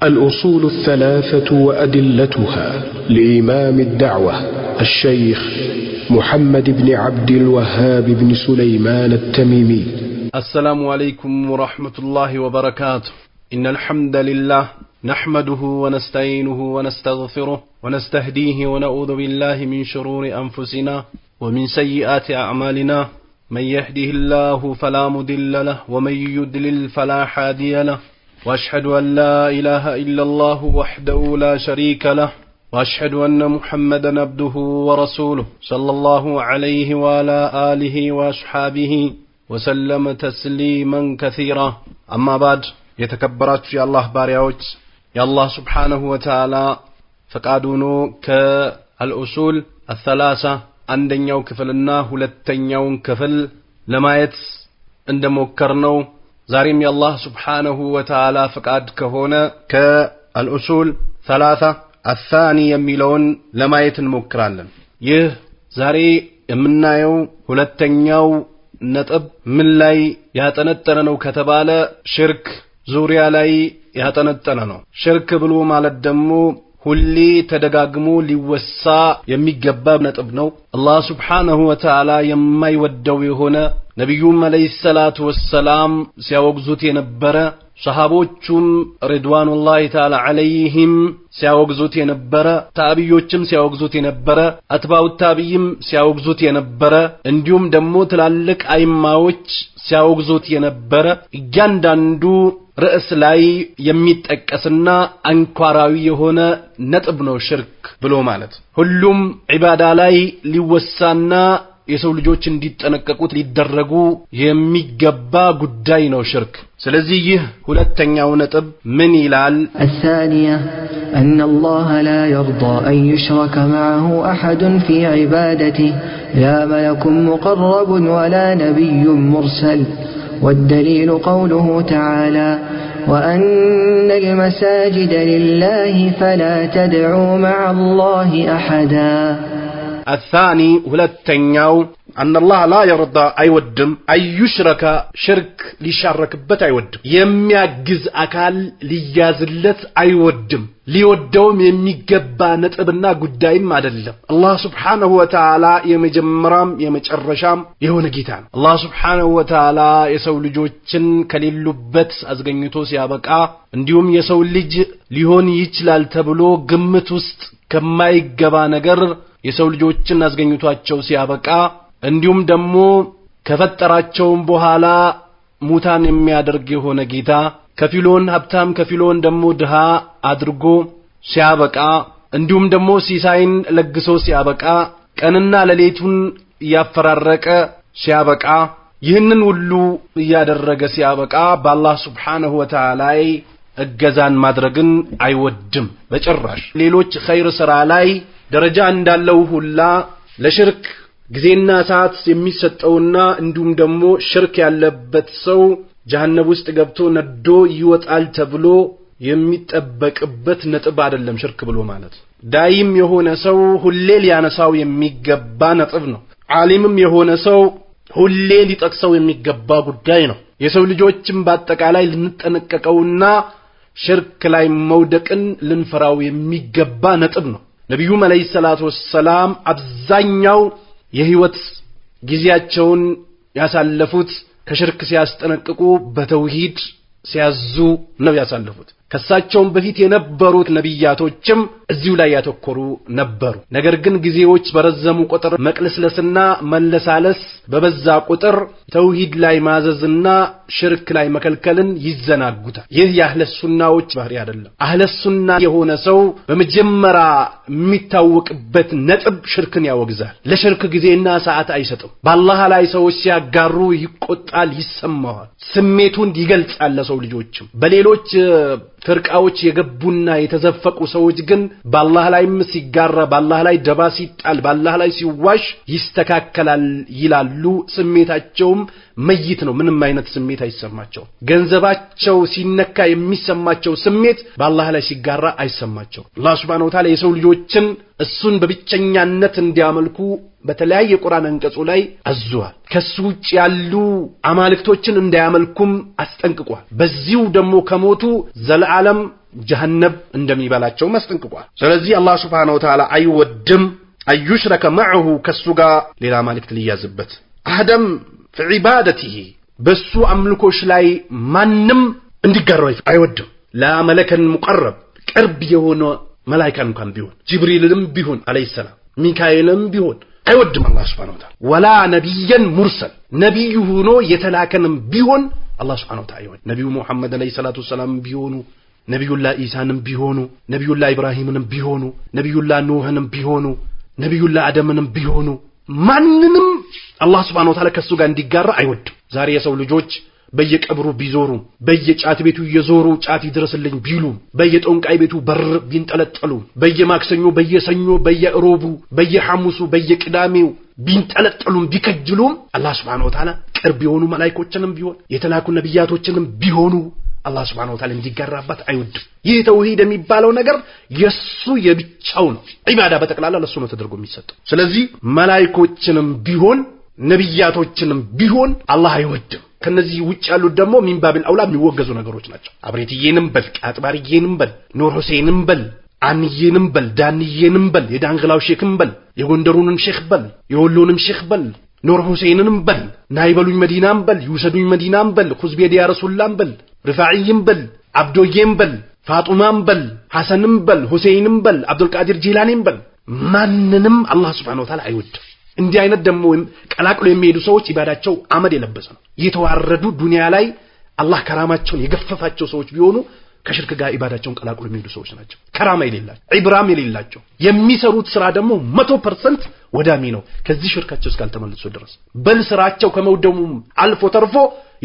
الأصول الثلاثة وأدلتها لإمام الدعوة الشيخ محمد بن عبد الوهاب بن سليمان التميمي. السلام عليكم ورحمة الله وبركاته. إن الحمد لله نحمده ونستعينه ونستغفره ونستهديه ونعوذ بالله من شرور أنفسنا ومن سيئات أعمالنا. من يهده الله فلا مضل له ومن يضلل فلا هادي له. وأشهد أن لا إله إلا الله وحده لا شريك له وأشهد أن محمدا عبده ورسوله صلى الله عليه وعلى آله وأصحابه وسلم تسليما كثيرا. أما بعد، يتكبرات في الله باريوت يا الله سبحانه وتعالى فقادونو كالأصول الثلاثة عندنيو كفلنا هلتنيو كفل لمايت عندموكرنو ዛሬም የአላህ Subhanahu Wa Ta'ala ፍቃድ ከሆነ ከአልኡሱል ثلاثة الثاني የሚለውን ለማየት እንሞክራለን። ይህ ዛሬ የምናየው ሁለተኛው ነጥብ ምን ላይ ያጠነጠነ ነው ከተባለ ሽርክ ዙሪያ ላይ ያጠነጠነ ነው። ሽርክ ብሎ ማለት ደግሞ ሁሌ ተደጋግሞ ሊወሳ የሚገባ ነጥብ ነው። አላህ Subhanahu Wa Ta'ala የማይወደው የሆነ ነብዩም አለይሂ ሰላቱ ወሰላም ሲያወግዙት የነበረ ሰሃቦቹም ሪድዋኑላሂ ተዓላ ዐለይሂም ሲያወግዙት የነበረ ታቢዮችም ሲያወግዙት የነበረ አትባኡ ታቢይም ሲያወግዙት የነበረ እንዲሁም ደግሞ ትላልቅ አይማዎች ሲያወግዙት የነበረ እያንዳንዱ ርዕስ ላይ የሚጠቀስና አንኳራዊ የሆነ ነጥብ ነው ሽርክ ብሎ ማለት። ሁሉም ዒባዳ ላይ ሊወሳና የሰው ልጆች እንዲጠነቀቁት ሊደረጉ የሚገባ ጉዳይ ነው ሽርክ። ስለዚህ ይህ ሁለተኛው ነጥብ ምን ይላል? الثانية أن الله لا يرضى أن يشرك معه أحد في عبادته لا ملك مقرب ولا نبي مرسل. والدليل قوله تعالى وأن المساجد لله فلا تدعوا مع الله أحدا. الثاني ሁለተኛው أن الله لا يرضى አይወድም أن يشرك ሽርክ ሊሻረክበት አይወድም። የሚያግዝ አካል ሊያዝለት አይወድም። ሊወደውም የሚገባ ነጥብና ጉዳይም አይደለም። አላህ Subhanahu Wa Ta'ala የመጀመሪያም የመጨረሻም የሆነ ጌታ ነው። አላህ Subhanahu Wa Ta'ala የሰው ልጆችን ከሌሉበት አዝገኝቶ ሲያበቃ እንዲሁም የሰው ልጅ ሊሆን ይችላል ተብሎ ግምት ውስጥ ከማይገባ ነገር የሰው ልጆችን አዝገኝቷቸው ሲያበቃ እንዲሁም ደግሞ ከፈጠራቸውም በኋላ ሙታን የሚያደርግ የሆነ ጌታ ከፊሎን ሀብታም ከፊሎን ደግሞ ድሃ አድርጎ ሲያበቃ እንዲሁም ደግሞ ሲሳይን ለግሶ ሲያበቃ ቀንና ሌሊቱን ያፈራረቀ ሲያበቃ ይህንን ሁሉ ያደረገ ሲያበቃ በአላህ Subhanahu Wa Ta'ala እገዛን ማድረግን አይወድም በጭራሽ። ሌሎች ኸይር ስራ ላይ ደረጃ እንዳለው ሁላ ለሽርክ ጊዜና ሰዓት የሚሰጠውና እንዲሁም ደግሞ ሽርክ ያለበት ሰው ጀሃነም ውስጥ ገብቶ ነዶ ይወጣል ተብሎ የሚጠበቅበት ነጥብ አይደለም ሽርክ ብሎ ማለት። ዳይም የሆነ ሰው ሁሌ ሊያነሳው የሚገባ ነጥብ ነው። ዓሊምም የሆነ ሰው ሁሌ ሊጠቅሰው የሚገባ ጉዳይ ነው። የሰው ልጆችም በአጠቃላይ ልንጠነቀቀውና ሽርክ ላይ መውደቅን ልንፈራው የሚገባ ነጥብ ነው። ነብዩም አለይሂ ሰላቱ ወሰላም አብዛኛው የህይወት ጊዜያቸውን ያሳለፉት ከሽርክ ሲያስጠነቅቁ በተውሂድ ሲያዙ ነው ያሳለፉት። ከሳቸውም በፊት የነበሩት ነብያቶችም እዚሁ ላይ ያተኮሩ ነበሩ። ነገር ግን ጊዜዎች በረዘሙ ቁጥር መቅለስለስና መለሳለስ በበዛ ቁጥር ተውሂድ ላይ ማዘዝና ሽርክ ላይ መከልከልን ይዘናጉታል። ይህ የአህለ ሱናዎች ባህሪ አይደለም። አህለ ሱና የሆነ ሰው በመጀመሪያ የሚታወቅበት ነጥብ ሽርክን ያወግዛል። ለሽርክ ጊዜና ሰዓት አይሰጥም። በአላህ ላይ ሰዎች ሲያጋሩ ይቆጣል፣ ይሰማዋል፣ ስሜቱን ይገልጻል ለሰው ልጆችም። በሌሎች ፍርቃዎች የገቡና የተዘፈቁ ሰዎች ግን በአላህ ላይም ሲጋራ፣ በአላህ ላይ ደባ ሲጣል፣ በአላህ ላይ ሲዋሽ ይስተካከላል ይላሉ። ስሜታቸውም መይት ነው። ምንም አይነት ስሜት አይሰማቸው። ገንዘባቸው ሲነካ የሚሰማቸው ስሜት በአላህ ላይ ሲጋራ አይሰማቸው። አላህ Subhanahu Wa Ta'ala የሰው ልጆችን እሱን በብቸኛነት እንዲያመልኩ በተለያየ ቁርአን አንቀጹ ላይ አዟል። ከሱ ውጭ ያሉ አማልክቶችን እንዳያመልኩም አስጠንቅቋል። በዚሁ ደግሞ ከሞቱ ዘላለም ጀሃነም እንደሚበላቸው መስጠንቅቋል። ስለዚህ አላህ Subhanahu Wa Ta'ala አይወድም አዩሽረከ معه ከሱ ጋር ሌላ ማለክት ሊያዝበት አደም في عبادته በሱ አምልኮሽ ላይ ማንም እንዲጋራው አይወድም። ላ መለከን ሙቀረብ ቅርብ የሆነ መላእክት እንኳን ቢሆን ጅብሪልም ቢሆን አለይሂ ሰላም ሚካኤልም ቢሆን አይወድም አላህ Subhanahu Wa Ta'ala። ወላ ነብየን ሙርሰል ነብዩ ሆኖ የተላከንም ቢሆን አላህ Subhanahu Wa Ta'ala አይወድም። ነብዩ መሐመድ አለይሂ ሰላቱ ሰላም ቢሆኑ ነብዩላህ ኢሳንም ቢሆኑ ነብዩላህ ኢብራሂምንም ቢሆኑ ነብዩላህ ኑህንም ቢሆኑ ነብዩላህ አደምንም ቢሆኑ ማንንም አላህ Subhanahu Wa Ta'ala ከሱ ጋር እንዲጋራ አይወድም። ዛሬ የሰው ልጆች በየቀብሩ ቢዞሩ በየጫት ቤቱ እየዞሩ ጫት ይድረስልኝ ቢሉ በየጦንቃይ ቤቱ በር ቢንጠለጠሉ በየማክሰኞ በየሰኞ በየሮቡ በየሐሙሱ በየቅዳሜው ቢንጠለጠሉም ቢከጅሉም አላህ Subhanahu Wa Ta'ala ቅርብ የሆኑ መላእክቶችንም ቢሆን የተላኩ ነብያቶችንም ቢሆኑ አላህ Subhanahu Wa Ta'ala እንዲጋራበት አይወድም። ይህ ተውሂድ የሚባለው ነገር የሱ የብቻው ነው። ኢባዳ በተቀላላ ለሱ ነው ተደርጎ የሚሰጠው። ስለዚህ መላእክቶችንም ቢሆን ነብያቶችንም ቢሆን አላህ አይወድም። ከነዚህ ውጭ ያሉት ደግሞ ሚንባብል አውላ የሚወገዙ ነገሮች ናቸው። አብሬትዬንም በል ቃጥባርዬንም በል ኑር ሁሴንም በል አንዬንም በል ዳንዬንም በል የዳንግላው ሼክም በል የጎንደሩንም ሼክ በል የወሎንም ሼክ በል ኑር ሁሴንንም በል ናይበሉኝ መዲናም በል ይውሰዱኝ መዲናም በል ኹዝቤድ ያ ረሱላም በል ሪፋዒም በል አብዶዬም በል ፋጡማም በል ሐሰንም በል ሁሴንም በል አብዱል ቃዲር ጂላኒም በል ማንንም አላህ Subhanahu Wa Ta'ala አይወድም። እንዲህ አይነት ደግሞ ቀላቅሎ የሚሄዱ ሰዎች ኢባዳቸው አመድ የለበሰ ነው። የተዋረዱ ዱንያ ላይ አላህ ከራማቸውን የገፈፋቸው ሰዎች ቢሆኑ ከሽርክ ጋር ኢባዳቸውን ቀላቅሎ የሚሄዱ ሰዎች ናቸው። ከራማ የሌላቸው ኢብራም የሌላቸው የሚሰሩት ስራ ደግሞ 100% ወዳሚ ነው ከዚህ ሽርካቸው እስካልተመለሱ ድረስ። በል ስራቸው ከመውደሙም አልፎ ተርፎ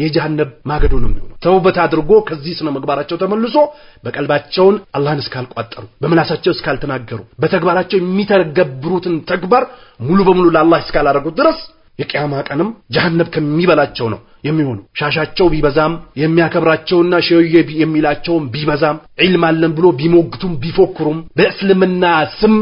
የጀሃነም ማገዶ ነው የሚሆነው። ተውበት አድርጎ ከዚህ ስነ ምግባራቸው ተመልሶ በቀልባቸውን አላህን እስካልቋጠሩ በመላሳቸው እስካልተናገሩ በተግባራቸው የሚተገብሩትን ተግባር ሙሉ በሙሉ ለአላህ እስካላደረጉት ድረስ የቂያማ ቀንም ጀሃነም ከሚበላቸው ነው የሚሆነው። ሻሻቸው ቢበዛም የሚያከብራቸውና ሸይዬ የሚላቸውም ቢበዛም ዒልም አለን ብሎ ቢሞግቱም ቢፎክሩም በእስልምና ስም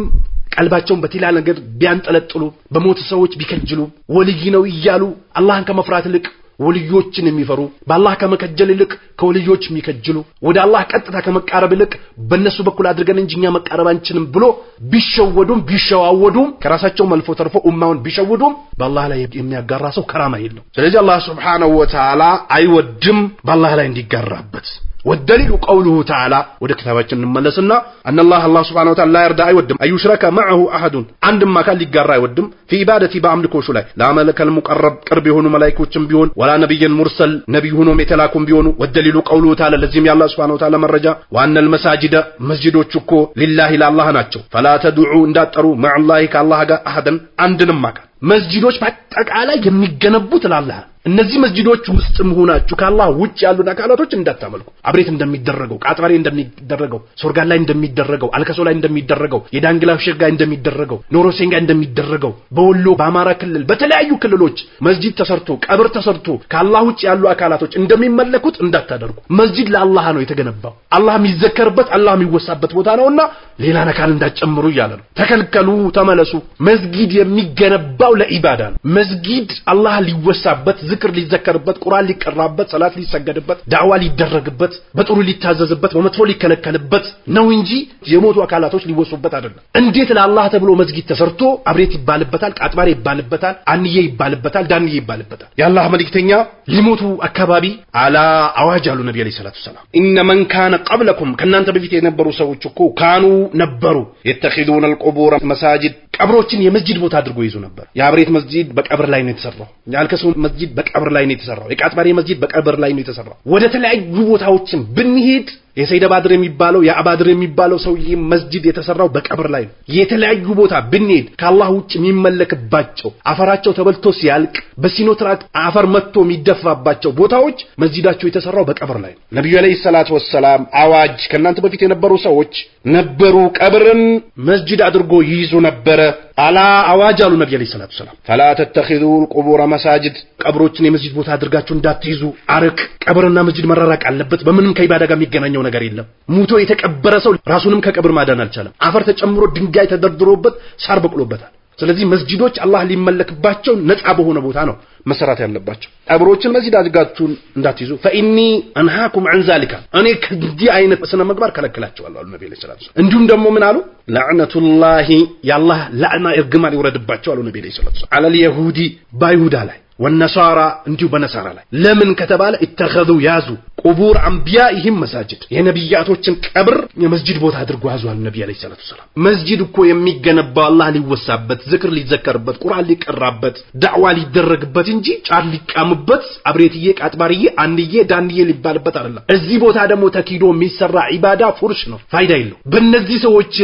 ቀልባቸውን በቲላ ነገር ቢያንጠለጥሉ በሞት ሰዎች ቢከጅሉ ወልይ ነው እያሉ አላህን ከመፍራት ይልቅ ወልዮችን የሚፈሩ በአላህ ከመከጀል ይልቅ ከወልዮች የሚከጅሉ ወደ አላህ ቀጥታ ከመቃረብ ይልቅ በእነሱ በኩል አድርገን እንጂኛ መቃረብ አንችልም ብሎ ቢሸወዱም ቢሸዋወዱም ከራሳቸው መልፎ ተርፎ ኡማውን ቢሸወዱም በአላህ ላይ የሚያጋራ ሰው ከራማ የለው። ስለዚህ አላህ Subhanahu Wa Ta'ala አይወድም በአላህ ላይ እንዲጋራበት። والدليل قوله تعالى ودكتاباتنا نملسنا أن الله سبحانه وتعالى لا يرضى يودم أن يشرك معه أحد عندما كان ليقرا يودم في عبادتي بأملكه شو لا لا ملك المقرب قرب هون ملائكة بيون ولا نبي مرسل نبي هون متلاكم بيون. والدليل قوله تعالى لزم يا الله سبحانه وتعالى من رجا وأن المساجد مسجد وشكو لله لا الله ناتشو فلا تدعوا انداتروا مع الله كالله أحدا عندنا ما كان መስጂዶች በአጠቃላይ የሚገነቡት ለአላህ እነዚህ መስጂዶች ውስጥ መሆናችሁ ከአላህ ውጭ ያሉ አካላቶች እንዳታመልኩ አብሬት እንደሚደረገው ቃጥባሬ እንደሚደረገው ሶርጋን ላይ እንደሚደረገው አልከሶ ላይ እንደሚደረገው የዳንግላው ሼክ ጋር እንደሚደረገው ኖሮሴን ጋር እንደሚደረገው በወሎ በአማራ ክልል በተለያዩ ክልሎች መስጂድ ተሰርቶ ቀብር ተሰርቶ ከአላህ ውጭ ያሉ አካላቶች እንደሚመለኩት እንዳታደርጉ። መስጂድ ለአላህ ነው የተገነባው። አላህ የሚዘከርበት አላህ የሚወሳበት ቦታ ነውና ሌላ አካል እንዳትጨምሩ ይላል። ተከልከሉ ተመለሱ። መስጊድ የሚገነባው ለኢባዳ ነው። መስጊድ አላህ ሊወሳበት ذكر ሊዘከርበት ቁርአን ሊቀራበት ሰላት ሊሰገድበት ዳዕዋ ሊደረግበት በጥሩ ሊታዘዝበት በመጥፎ ሊከለከልበት ነው እንጂ የሞቱ አካላቶች ሊወሱበት አይደለም። እንዴት ለአላህ ተብሎ መስጊድ ተሰርቶ አብሬት ይባልበታል ቃጥባሬ ይባልበታል አንዬ ይባልበታል ዳንዬ ይባልበታል። የአላህ መልእክተኛ ሊሞቱ አካባቢ አላ አዋጅ አሉ ነብዩ አለይሂ ሰላቱ ሰላም ኢነ መን ካነ ቀብለኩም ከናንተ በፊት የነበሩ ሰዎች እኮ ካኑ ነበሩ يتخذون القبور مساجد ቀብሮችን የመስጂድ ቦታ አድርጎ ይዙ ነበር። የአብሬት መስጂድ በቀብር ላይ ነው የተሰራው። የአልከሶ መስጂድ በቀብር ላይ ነው የተሰራው። የቃጥባሬ መስጂድ በቀብር ላይ ነው የተሰራው። ወደ ተለያዩ ቦታዎችን ብንሄድ የሰይድ አባድር የሚባለው የአባድር የሚባለው ሰውዬ መስጂድ የተሰራው በቀብር ላይ ነው። የተለያዩ ቦታ ብንሄድ ከአላህ ውጭ የሚመለክባቸው አፈራቸው ተበልቶ ሲያልቅ በሲኖትራክ አፈር መጥቶ የሚደፋባቸው ቦታዎች መስጂዳቸው የተሰራው በቀብር ላይ ነው። ነብዩ አለይሂ ሰላቱ ወሰላም አዋጅ ከናንተ በፊት የነበሩ ሰዎች ነበሩ ቀብርን መስጂድ አድርጎ ይይዙ ነበር። አላ አዋጅ አሉ ነብዩ አለይሂ ሰላቱ ወሰላም ፈላ ተተኺዙ القبور مساجد ቀብሮችን የመስጂድ ቦታ አድርጋችሁ እንዳትይዙ አርቅ። ቀብርና መስጂድ መራራቅ አለበት። በምንም ከኢባዳ ጋር የሚገናኘው ነገር የለም። ሙቶ የተቀበረ ሰው ራሱንም ከቀብር ማዳን አልቻለም። አፈር ተጨምሮ ድንጋይ ተደርድሮበት ሳር በቅሎበታል። ስለዚህ መስጂዶች አላህ ሊመለክባቸው ነፃ በሆነ ቦታ ነው መሰራት ያለባቸው። ቀብሮችን መስጂድ አድርጋችሁ እንዳትይዙ ፈኢኒ አንሃኩም عن ذلك እኔ ከዚህ አይነት ስነ ምግባር ከለክላቸዋለሁ አሉ ነብዩ ሰለላሁ ዐለይሂ ወሰለም። እንዲሁም ደግሞ ምን አሉ ለዕነቱላሂ ያላህ ለዕና እርግማን ይወረድባቸው አሉ ነብዩ ሰለላሁ ዐለይሂ ወሰለም على اليهود ባይሁዳ ላይ والنصارى እንዲሁ በነሳራ ላይ ለምን ከተባለ اتخذوا ያዙ قبور انبيائهم مساجد የነብያቶችን ቀብር የመስጂድ ቦታ አድርጎ ያዟል ነብዩ አለይሂ ሰላቱ ሰላም። መስጂድ እኮ የሚገነባው አላህ ሊወሳበት ዝክር ሊዘከርበት ቁርአን ሊቀራበት ዳዕዋ ሊደረግበት እንጂ ጫር ሊቃምበት አብሬትዬ ቃጥባርዬ አንድዬ ዳንዬ ሊባልበት አይደለም። እዚህ ቦታ ደግሞ ተኪዶ የሚሰራ ኢባዳ ፉርሽ ነው ፋይዳ የለው። በእነዚህ ሰዎች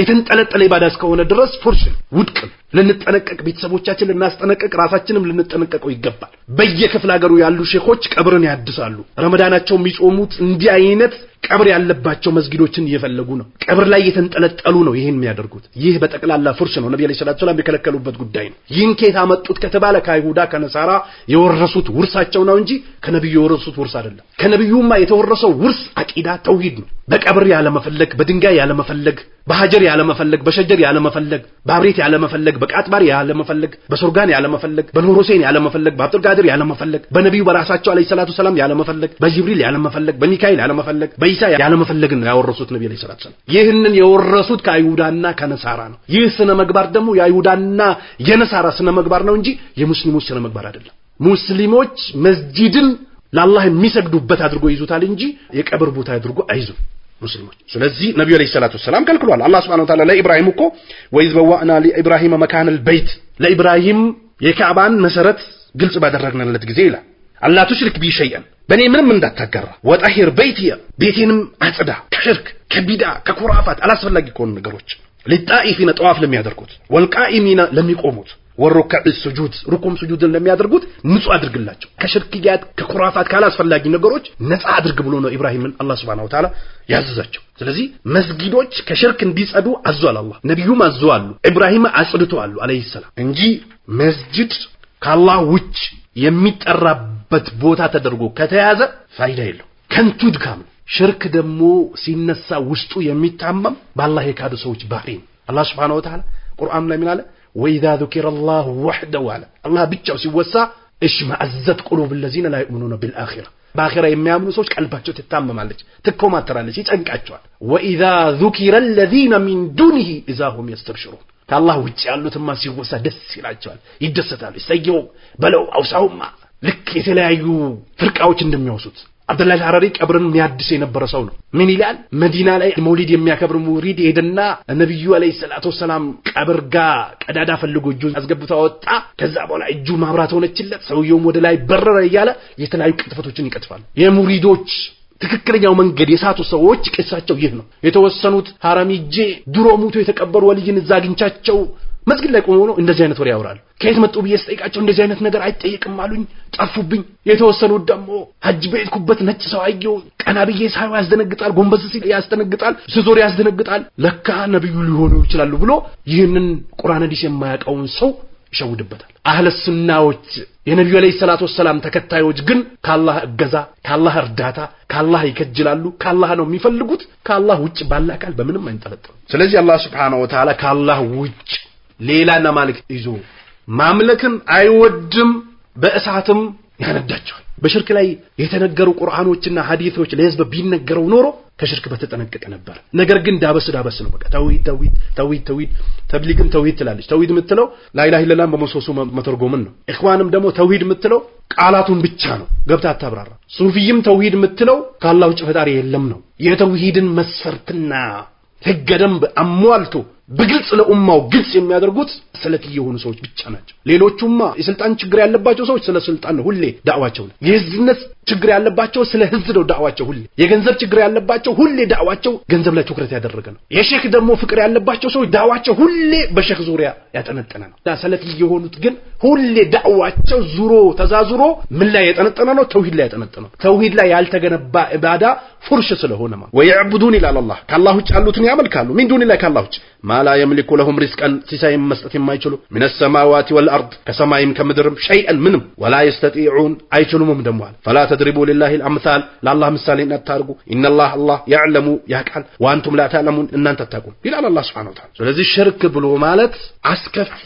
የተንጠለጠለ ኢባዳ እስከሆነ ድረስ ፉርሽ ውድቅ ልንጠነቀቅ ቤተሰቦቻችን ልናስጠነቀቅ ራሳችንም ልንጠነቀቀው ይገባል። በየክፍለ ሀገሩ ያሉ ሼኾች ቀብርን ያድሳሉ። ረመዳናቸው የሚጾሙት እንዲህ አይነት ቀብር ያለባቸው መስጊዶችን እየፈለጉ ነው። ቀብር ላይ የተንጠለጠሉ ነው ይሄን የሚያደርጉት። ይህ በጠቅላላ ፉርሽ ነው። ነብዩ ሰለላሁ ዐለይሂ ወሰለም የከለከሉበት ጉዳይ ነው። ይህን ከየት አመጡት ከተባለ ከአይሁዳ ከነሳራ የወረሱት ውርሳቸው ነው እንጂ ከነብዩ የወረሱት ውርስ አይደለም። ከነብዩማ የተወረሰው ውርስ አቂዳ ተውሂድ ነው። በቀብር ያለ መፈለግ፣ በድንጋይ ያለ መፈለግ፣ በሐጀር ያለ መፈለግ፣ በሸጀር ያለ መፈለግ፣ በአብሬት ያለ መፈለግ፣ በቃጥባር ያለ መፈለግ፣ በሶርጋን ያለ መፈለግ፣ በኑር ሁሴን ያለ መፈለግ፣ በአብዱል ቃድር ያለ መፈለግ፣ በነብዩ በራሳቸው አለይሂ ሰላቱ ሰላም ያለ መፈለግ፣ በጅብሪል ያለ መፈለግ፣ በሚካኤል ያለ መፈለግ፣ በኢሳ ያለ መፈለግ ነው ያወረሱት ነብዩ አለይሂ ሰላቱ ሰላም። ይህንን የወረሱት ከአይሁዳና ከነሳራ ነው። ይህ ስነ ምግባር ደግሞ የአይሁዳና የነሳራ ስነ ምግባር ነው እንጂ የሙስሊሞች ስነ ምግባር አይደለም። ሙስሊሞች መስጂድን ለአላህ የሚሰግዱበት አድርጎ ይዙታል እንጂ የቀብር ቦታ አድርጎ አይዙም ሙስሊሞች። ስለዚህ ነብዩ አለይሂ ሰላቱ ሰላም ከልክሏል። አላህ Subhanahu Wa Ta'ala ለኢብራሂም እኮ ወይዝ በዋዕና ለኢብራሂም መካን البيت ለኢብራሂም የካዕባን መሰረት ግልጽ ባደረግንለት ጊዜ ይላል አላህ ትሽርክ ቢ ሸይአን በኔ ምንም እንዳታጋራ ወጣሂር በይቲያ ቤቴንም አጽዳ ከሽርክ ከቢዳ ከኩራፋት አላስፈላጊ ከሆኑ ነገሮች ለጣኢፊና ጠዋፍ ለሚያደርጉት ወልቃኢሚና ለሚቆሙት ወሩከዕ السجود ሩኩም ስጁድን ለሚያደርጉት ንጹህ አድርግላቸው ከሽርክያት ከኩራፋት ካላስፈላጊ ነገሮች ነፃ አድርግ ብሎ ነው ኢብራሂምን አላህ Subhanahu Wa Ta'ala ያዘዛቸው። ስለዚህ መስጊዶች ከሽርክ እንዲጸዱ አዟል አላህ። ነብዩም አዟሉ ኢብራሂም አጽድተዋል አለይሂ ሰላም እንጂ መስጊድ ከአላህ ውጭ የሚጠራበት ቦታ ተደርጎ ከተያዘ ፋይዳ የለው ከንቱ ድካም። ሽርክ ደግሞ ሲነሳ ውስጡ የሚታመም በአላህ የካዱ ሰዎች ባህሪ ነው። አላህ Subhanahu Wa Ta'ala ቁርአን ላይ ምን አለ وإذا ذكر الله وحده وعلا الله ብቻው ሲወሳ اشمئزت قلوب الذين لا يؤمنون بالآخرة በአኺራ የሚያምኑ ሰዎች ቀልባቸው ትታመማለች ትኮማተራለች ይጨንቃቸዋል። وإذا ذكر الذين من دونه إذا هم يستبشرون ከአላህ ውጭ ያሉትማ ሲወሳ ደስ ይላቸዋል ይደሰታሉ ይሰየው በለው አውሳውማ ልክ የተለያዩ ፍርቃዎች እንደሚወሱት አብዱላህ አልሐራሪ ቀብርን የሚያድስ የነበረ ሰው ነው። ምን ይላል? መዲና ላይ መውሊድ የሚያከብር ሙሪድ ሄደና ነብዩ አለይሂ ሰላቱ ሰላም ቀብር ጋር ቀዳዳ ፈልጎ እጁን አስገብቶ ወጣ። ከዛ በኋላ እጁ ማብራት ሆነችለት። ሰውየውም ወደ ላይ በረረ እያለ የተለያዩ ቅጥፈቶችን ይቀጥፋል። የሙሪዶች ትክክለኛው መንገድ የሳቱ ሰዎች ቅሳቸው ይህ ነው። የተወሰኑት ሐራሚጄ ድሮ ሙቶ የተቀበሩ ወልይን እዛ አግኝቻቸው መስጊድ ላይ ቆመው ነው እንደዚህ አይነት ወሬ ያወራሉ። ከየት መጡ ብዬ ስጠይቃቸው እንደዚህ አይነት ነገር አይጠየቅም አሉኝ፣ ጠፉብኝ። የተወሰኑት ደግሞ ሐጅ ቤትኩበት ነጭ ሰው አየሁ፣ ቀና ብዬ ሳይው ያስደነግጣል፣ ጎንበስ ሲል ያስደነግጣል፣ ስዞር ያስደነግጣል፣ ለካ ነብዩ ሊሆኑ ይችላሉ ብሎ ይህንን ቁርአን ሐዲስ የማያውቀውን ሰው ይሸውድበታል። አህለ ሱናዎች የነብዩ አለይሂ ሰላቱ ሰላም ተከታዮች ግን ከአላህ እገዛ ከአላህ እርዳታ ከአላህ ይከጅላሉ። ከአላህ ነው የሚፈልጉት። ከአላህ ውጭ ባለ አካል በምንም አይንጠለጠሉ። ስለዚህ አላህ Subhanahu Wa Ta'ala ከአላህ ውጭ ሌላና ማልክ ይዞ ማምለክን አይወድም፣ በእሳትም ያነዳቸዋል። በሽርክ ላይ የተነገሩ ቁርአኖችና ሐዲሶች ለህዝብ ቢነገረው ኖሮ ከሽርክ በተጠነቀቀ ነበር። ነገር ግን ዳበስ ነው። በቃ ተውሂድ ተብሊግም ተውሂድ ትላለች። ተውሂድ የምትለው ላኢላሃ ኢላላህ በመሶሶ መተርጎምን ነው። ኢኽዋንም ደግሞ ተውሂድ የምትለው ቃላቱን ብቻ ነው፣ ገብታ አታብራራ። ሱፊይም ተውሂድ የምትለው ከአላህ ውጭ ፈጣሪ የለም ነው። የተውሂድን መስፈርትና ህገ ደንብ አሟልቶ በግልጽ ለኡማው ግልጽ የሚያደርጉት ሰለፊ የሆኑ ሰዎች ብቻ ናቸው። ሌሎቹማ የስልጣን ችግር ያለባቸው ሰዎች ስለ ስልጣን ነው ሁሌ ዳዕዋቸው ነው። የህዝብነት ችግር ያለባቸው ስለ ህዝብ ነው ዳዕዋቸው ሁሌ። የገንዘብ ችግር ያለባቸው ሁሌ ዳዕዋቸው ገንዘብ ላይ ትኩረት ያደረገ ነው። የሼክ ደግሞ ፍቅር ያለባቸው ሰዎች ዳዕዋቸው ሁሌ በሼክ ዙሪያ ያጠነጠነ ነው። ሰለፊ የሆኑት ግን ሁሌ ዳዕዋቸው ዙሮ ተዛዙሮ ምን ላይ ያጠነጠነ ነው? ተውሂድ ላይ ያጠነጠነ ነው። ተውሂድ ላይ ያልተገነባ ኢባዳ ፉርሽ ስለሆነ ማለት ወይዕቡዱን ኢላ አላህ ከአላህ ውጭ ያሉትን ያመልካሉ። ምን ዱን ላይ ከአላህ ውጭ ማላ የምልኩ ለሁም ሪዝቀን ሲሳይም መስጠት የማይችሉ من السماوات والارض ከሰማይም ከምድርም شيئا ምንም ولا يستطيعون አይችሉም ደምዋል فلا تضربوا لله الامثال ለአላህ ምሳሌን አታርጉ ان الله يعلم ያቃል وانتم لا تعلمون እናንተ አታውቁም ይላል አላህ Subhanahu Wa Ta'ala። ስለዚህ ሽርክ ብሎ ማለት አስከፊ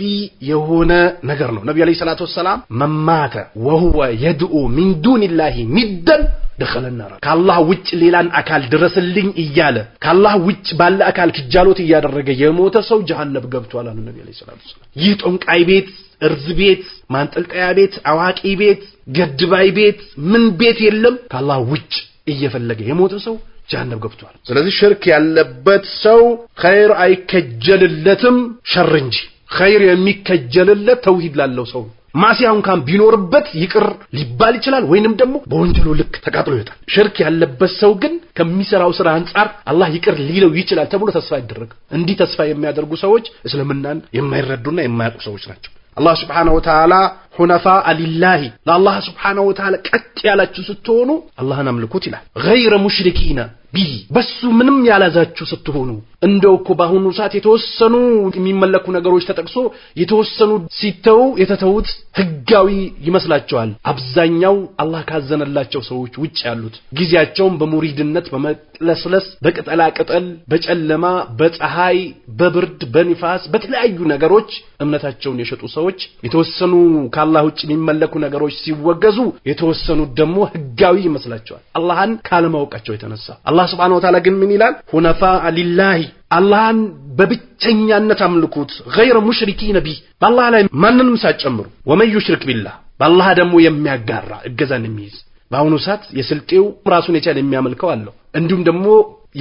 የሆነ ነገር ነው። ነብዩ አለይሂ ሰላቱ ወሰለም መማተ وهو يدعو من دون الله ندا دخل النار ከአላህ ውጭ ሌላን አካል ድረስልኝ እያለ ከአላህ ውጭ ባለ አካል ክጃሎት እያደረገ የሞተ ሰው ጀሃነም ገብቷል አሉ ነብዩ አለይሂ ሰላቱ ወሰለም። ይህ ጦንቃይ ቤት፣ እርዝ ቤት፣ ማንጠልጠያ ቤት፣ አዋቂ ቤት፣ ገድባይ ቤት ምን ቤት የለም ከአላህ ውጭ እየፈለገ የሞተ ሰው ጀሃነም ገብቷል። ስለዚህ ሽርክ ያለበት ሰው ኸይር አይከጀልለትም ሸር እንጂ ኸይር የሚከጀልለት ተውሂድ ላለው ሰው ማሲያውን ካን ቢኖርበት ይቅር ሊባል ይችላል ወይንም ደግሞ በወንጀሉ ልክ ተቃጥሎ ይወጣል። ሽርክ ያለበት ሰው ግን ከሚሰራው ስራ አንፃር አላህ ይቅር ሊለው ይችላል ተብሎ ተስፋ ይደረግ። እንዲህ ተስፋ የሚያደርጉ ሰዎች እስልምናን የማይረዱና የማያውቁ ሰዎች ናቸው። አላህ Subhanahu Wa Ta'ala ሁነፋአ ሊላሂ ለአላህ Subhanahu Wa Ta'ala ቀጥ ያላችሁ ስትሆኑ አላህን አምልኩት ይላል። ገይረ ሙሽሪኪና ቢሂ በሱ ምንም ያላዛችሁ ስትሆኑ እንደው እኮ ባሁኑ ሰዓት የተወሰኑ የሚመለኩ ነገሮች ተጠቅሶ የተወሰኑ ሲተው የተተውት ህጋዊ ይመስላቸዋል። አብዛኛው አላህ ካዘነላቸው ሰዎች ውጭ ያሉት ጊዜያቸውን በሙሪድነት በመቅለስለስ በቅጠላ ቅጠል በጨለማ በፀሐይ በብርድ በንፋስ በተለያዩ ነገሮች እምነታቸውን የሸጡ ሰዎች የተወሰኑ ከአላህ ውጭ የሚመለኩ ነገሮች ሲወገዙ የተወሰኑ ደግሞ ህጋዊ ይመስላቸዋል አላህን ካለማወቃቸው የተነሳ። አላህ Subhanahu Wa Ta'ala ግን ምን ይላል? ሁነፋአ ሊላሂ አላህን በብቸኛነት አምልኩት ገይረ ሙሽሪኪን ቢሂ በአላህ ላይ ማንንም ሳይጨምሩ ወመን ይሽርክ ቢላህ በአላህ ደግሞ የሚያጋራ እገዛን የሚይዝ በአሁኑ ሰዓት የስልጤው ራሱን የቻለ የሚያመልከው አለው እንዲሁም ደግሞ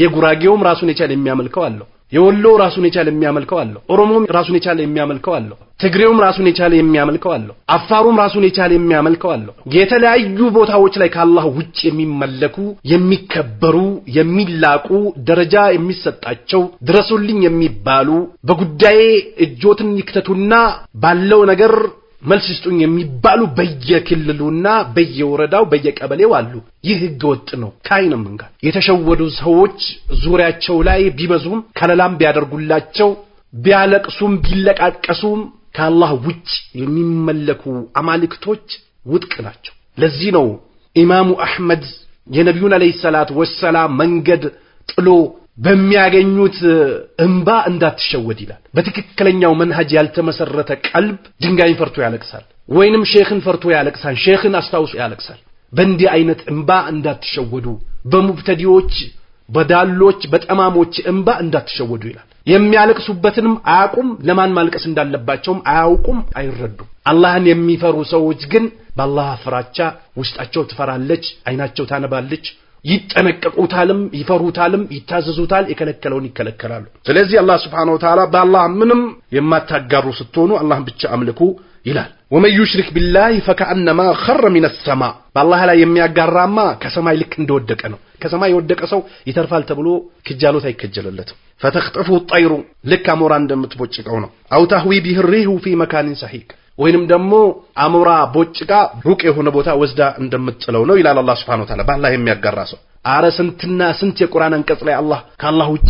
የጉራጌውም ራሱን የቻለ የሚያመልከው አለው የወሎ ራሱን የቻለ የሚያመልከው አለው ኦሮሞም ራሱን የቻለ የሚያመልከው አለው ትግሬውም ራሱን የቻለ የሚያመልከው አለው አፋሩም ራሱን የቻለ የሚያመልከው አለው። የተለያዩ ቦታዎች ላይ ከአላህ ውጭ የሚመለኩ የሚከበሩ የሚላቁ ደረጃ የሚሰጣቸው ድረሱልኝ የሚባሉ በጉዳዬ እጆትን ይክተቱና ባለው ነገር መልስ ይስጡኝ የሚባሉ በየክልሉና በየወረዳው በየቀበሌው አሉ። ይህ ህገ ወጥ ነው። ካይንም እንጋር የተሸወዱ ሰዎች ዙሪያቸው ላይ ቢበዙም ከለላም ቢያደርጉላቸው ቢያለቅሱም ቢለቃቀሱም ከአላህ ውጭ የሚመለኩ አማልክቶች ውድቅ ናቸው። ለዚህ ነው ኢማሙ አህመድ የነብዩን አለይሂ ሰላቱ ወሰላም መንገድ ጥሎ በሚያገኙት እንባ እንዳትሸወድ ይላል። በትክክለኛው መንሃጅ ያልተመሰረተ ቀልብ ድንጋይን ፈርቶ ያለቅሳል ወይንም ሼኽን ፈርቶ ያለቅሳል ሼኽን አስታውሶ ያለቅሳል። በእንዲህ አይነት እንባ እንዳትሸወዱ በሙብተዲዎች በዳሎች በጠማሞች እንባ እንዳትሸወዱ ይላል። የሚያለቅሱበትንም አያውቁም ለማን ማልቀስ እንዳለባቸውም አያውቁም አይረዱም። አላህን የሚፈሩ ሰዎች ግን በአላህ ፍራቻ ውስጣቸው ትፈራለች አይናቸው ታነባለች ይጠነቀቁታልም ይፈሩታልም ይታዘዙታል የከለከለውን ይከለከላሉ። ስለዚህ አላህ Subhanahu Wa Ta'ala በአላህ ምንም የማታጋሩ ስትሆኑ አላህን ብቻ አምልኩ ይላል። ወመን ይሽሪክ ቢላሂ ፈከአንማ ኸረ ሚነ ሰማ በአላህ ላይ የሚያጋራማ ከሰማይ ልክ እንደወደቀ ነው። ከሰማይ የወደቀ ሰው ይተርፋል ተብሎ ክጃሎት አይከጀለለትም። ፈተخطፉ الطير ልክ አሞራ እንደምትቦጭቀው ነው። አው ተህዊ ቢሂ الريح في مكان سحيق ወይንም ደግሞ አሞራ ቦጭቃ ሩቅ የሆነ ቦታ ወስዳ እንደምትጥለው ነው ይላል አላህ Subhanahu Wa Ta'ala። በአላህ የሚያጋራ ሰው አረ ስንትና ስንት የቁርአን አንቀጽ ላይ አላህ ከአላህ ውጭ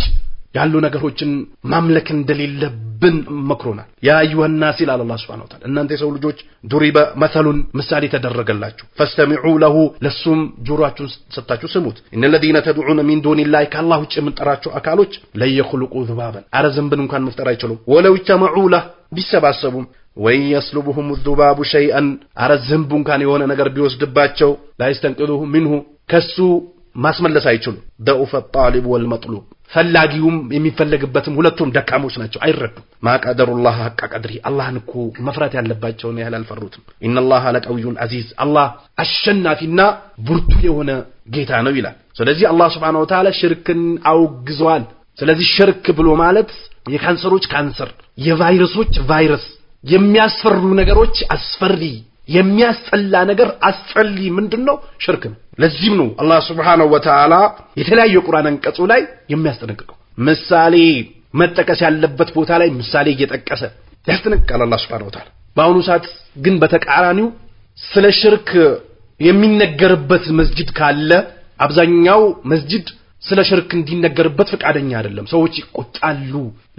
ያሉ ነገሮችን ማምለክ እንደሌለብን መክሮናል። ያ አዩሃ الناس ይላል አላህ Subhanahu Wa Ta'ala እናንተ የሰው ልጆች ዱሪበ መሰሉን ምሳሌ ተደረገላችሁ ፈስተሚዑ ለሁ ለሱም ጆሮአችሁን ሰጣችሁ ስሙት። እነለዚነ ተድዑነ ሚን ዱኒላሂ ከአላህ ውጭ የምትጠራቸው አካሎች ለየخلቁ ذبابا አረ ዝንብን እንኳን መፍጠር አይችሉም። ወለው ይተመዑ ለህ ቢሰባሰቡም ወይ يسلبهم الذباب شيئا አረ ዝንቡን ካን የሆነ ነገር ቢወስድባቸው لا يستنقذه منه ከሱ ማስመለስ አይችሉም። ضعف الطالب والمطلوب ፈላጊውም የሚፈልግበትም ሁለቱም ደካሞች ናቸው አይረዱም። ማቀደሩላህ ሐቅ ቀድሪ አላህን እኮ መፍራት ያለባቸው ነው ያህል አልፈሩትም። ኢነላህ ለቀዊዩን አዚዝ አላህ አሸናፊና ብርቱ የሆነ ጌታ ነው ይላል። ስለዚህ አላህ Subhanahu Wa Ta'ala ሽርክን አውግዟል። ስለዚህ ሽርክ ብሎ ማለት የካንሰሮች ካንሰር የቫይረሶች ቫይረስ የሚያስፈሩ ነገሮች አስፈሪ የሚያስጠላ ነገር አስጠሊ ምንድነው ሽርክ ነው። ለዚህም ነው አላህ Subhanahu Wa Ta'ala የተለያየ ቁርአን አንቀጹ ላይ የሚያስጠነቅቀው ምሳሌ መጠቀስ ያለበት ቦታ ላይ ምሳሌ እየጠቀሰ ያስጠነቅቃል አላህ Subhanahu Wa Ta'ala። በአሁኑ ሰዓት ግን በተቃራኒው ስለ ሽርክ የሚነገርበት መስጂድ ካለ አብዛኛው መስጂድ ስለ ሽርክ እንዲነገርበት ፈቃደኛ አይደለም። ሰዎች ይቆጣሉ።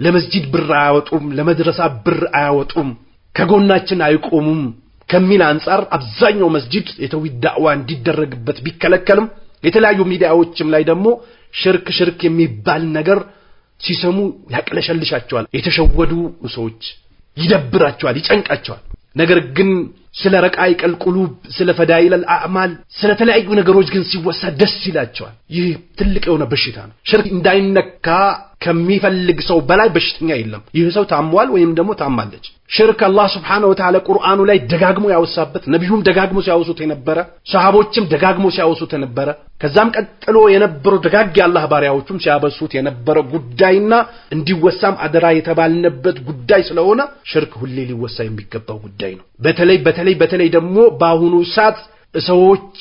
ለመስጂድ ብር አያወጡም፣ ለመድረሳ ብር አያወጡም፣ ከጎናችን አይቆሙም ከሚል አንፃር አብዛኛው መስጂድ የተውሂድ ዳዕዋ እንዲደረግበት ቢከለከልም የተለያዩ ሚዲያዎችም ላይ ደግሞ ሽርክ የሚባል ነገር ሲሰሙ ያቅለሸልሻቸዋል። የተሸወዱ ሰዎች ይደብራቸዋል፣ ይጨንቃቸዋል። ነገር ግን ስለ ረቃኢቀል ቁሉብ፣ ስለ ፈዳኢለል አዕማል፣ ስለ ተለያዩ ነገሮች ግን ሲወሳ ደስ ይላቸዋል። ይህ ትልቅ የሆነ በሽታ ነው። ሽርክ እንዳይነካ ከሚፈልግ ሰው በላይ በሽተኛ የለም። ይህ ሰው ታሟል ወይም ደግሞ ታማለች። ሽርክ አላህ Subhanahu Wa Ta'ala ቁርአኑ ላይ ደጋግሞ ያወሳበት፣ ነብዩም ደጋግሞ ሲያወሱት የነበረ፣ ሰሃቦችም ደጋግሞ ሲያወሱት የነበረ፣ ከዛም ቀጥሎ የነበሩ ደጋግ ያላህ ባሪያዎችም ሲያበሱት የነበረ ጉዳይና እንዲወሳም አደራ የተባልነበት ጉዳይ ስለሆነ ሽርክ ሁሌ ሊወሳ የሚገባው ጉዳይ ነው። በተለይ ደግሞ በአሁኑ ሰዓት ሰዎች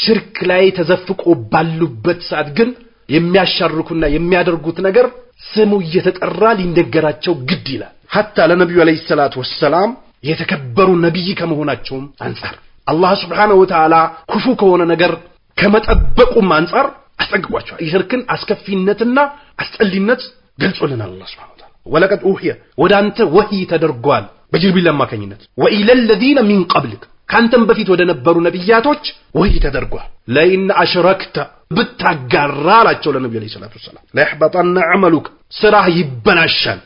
ሽርክ ላይ ተዘፍቆ ባሉበት ሰዓት ግን የሚያሻርኩና የሚያደርጉት ነገር ስሙ እየተጠራ ሊነገራቸው ግድ ይላል። ሐታ ለነብዩ አለይሂ ሰላቱ ወሰላም የተከበሩ ነብይ ከመሆናቸውም አንፃር አላህ Subhanahu Wa Ta'ala ክፉ ከሆነ ነገር ከመጠበቁም አንፃር አስጠንቅቋቸዋል። የሽርክን አስከፊነትና አስጠሊነት ገልጾልናል አላህ Subhanahu Wa Ta'ala። ወለቀድ ኡህየ ወዳንተ ወህይ ተደርጓል በጅብሪል አማካኝነት ወኢለል ለዚነ ሚን ቀብልክ ካንተም በፊት ወደ ነበሩ ነብያቶች ወህይ ተደርጓል። ለኢን አሽረክተ ብታጋራ አላቸው ለነብዩ አለይሂ ሰላቱ ወሰላም ለይህበጠነ ዐመሉክ ስራህ ይበላሻል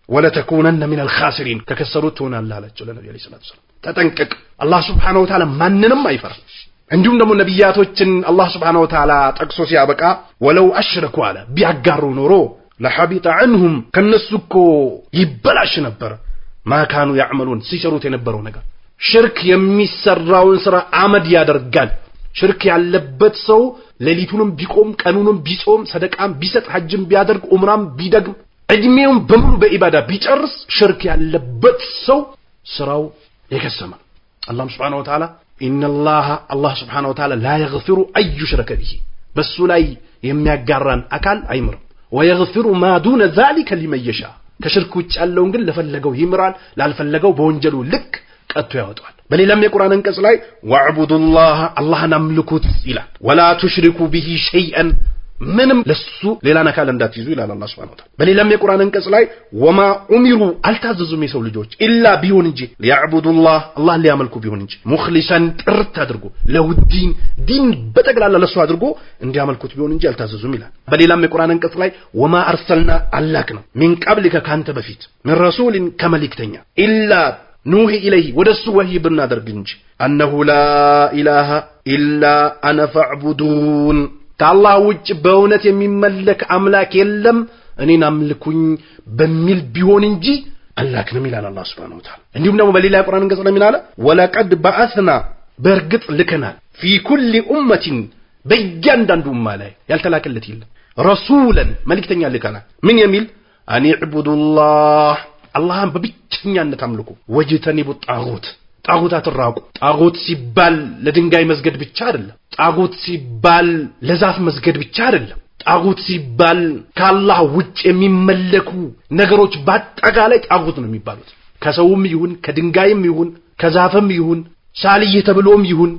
ወለተኩነነ ሚነል ኻሲሪን ከከሰሩት ትሆናለህ አላቸው ለነብዩ አለይሂ ሰላቱ ወሰላም። ተጠንቀቅ። አላህ Subhanahu Wa Ta'ala ማንንም አይፈራም። እንዲሁም ደግሞ ነብያቶችን አላህ Subhanahu Wa Ta'ala ጠቅሶ ሲያበቃ ወለው አሽረኩ አለ ቢያጋሩ ኖሮ ለሐቢጠ ዐንሁም ከነሱኮ ይበላሽ ነበር ማካኑ ያዕመሉን ሲሰሩት የነበረው ነገር። ሽርክ የሚሰራውን ስራ አመድ ያደርጋል። ሽርክ ያለበት ሰው ሌሊቱንም ቢቆም ቀኑንም ቢጾም ሰደቃም ቢሰጥ ሐጅም ቢያደርግ ዑምራም ቢደግም እድሜውን በሙሉ በኢባዳ ቢጨርስ ሽርክ ያለበት ሰው ስራው የከሰመ። አላህ Subhanahu Wa Ta'ala ኢነላህ አላህ Subhanahu Wa Ta'ala ላ يغفر أن يشرك به በሱ ላይ የሚያጋራን አካል አይምርም። ويغفر ما دون ذلك لمن يشاء ከሽርክ ውጭ ያለውን ግን ለፈለገው ይምራል፣ ላልፈለገው በወንጀሉ ልክ ቀጥቶ ያወጣል። በሌላም የቁርአን አንቀጽ ላይ ወዕቡዱላህ አላህን አምልኩት ይላል። ወላ ቱሽሪኩ ቢሂ ሸይአን ምንም ለሱ ሌላን አካል እንዳትይዙ ይላል አላህ Subhanahu Wa Ta'ala። በሌላም የቁርአን አንቀጽ ላይ ወማ ኡሚሩ አልታዘዙም የሰው ልጆች ኢላ ቢሆን እንጂ ሊያዕቡዱላህ አላህን ሊያመልኩ ቢሆን እንጂ ሙኽሊሰን ጥርት አድርጎ ለውዲን ዲን በጠቅላላ ለሱ አድርጎ እንዲያመልኩት ቢሆን እንጂ አልታዘዙም ይላል። በሌላም የቁርአን አንቀጽ ላይ ወማ አርሰልና አላክነው ሚን ቀብሊከ ካንተ በፊት ምን ረሱልን ከመልእክተኛ ኢላ ኑሂ ኢለይሂ ወደሱ ወህይ ብናደርግ እንጂ አነሁ ላ ኢላሃ ኢላ አነ ፈዕቡዱን ከአላህ ውጭ በእውነት የሚመለክ አምላክ የለም እኔን አምልኩኝ በሚል ቢሆን እንጂ አላክንም ይላል አላህ Subhanahu Wa Ta'ala። እንዲሁም ደግሞ በሌላ የቁርአን አንቀጽ ላይ ምን አለ? ወለቀድ በአስና በርግጥ ልከናል ፊ ኩሊ ኡመቲን በእያንዳንዱ ኡማ ላይ ያልተላከለት የለም ረሱለን መልእክተኛ ልከናል። ምን የሚል አን ይዕቡዱላህ አላህን በብቸኛነት አምልኩ ወጅተኒቡ ጣጉታት ራቁ። ጣጉት ሲባል ለድንጋይ መስገድ ብቻ አይደለም። ጣጉት ሲባል ለዛፍ መስገድ ብቻ አይደለም። ጣጉት ሲባል ከአላህ ውጭ የሚመለኩ ነገሮች በአጠቃላይ ጣጉት ነው የሚባሉት። ከሰውም ይሁን ከድንጋይም ይሁን ከዛፍም ይሁን ሳልይ ተብሎም ይሁን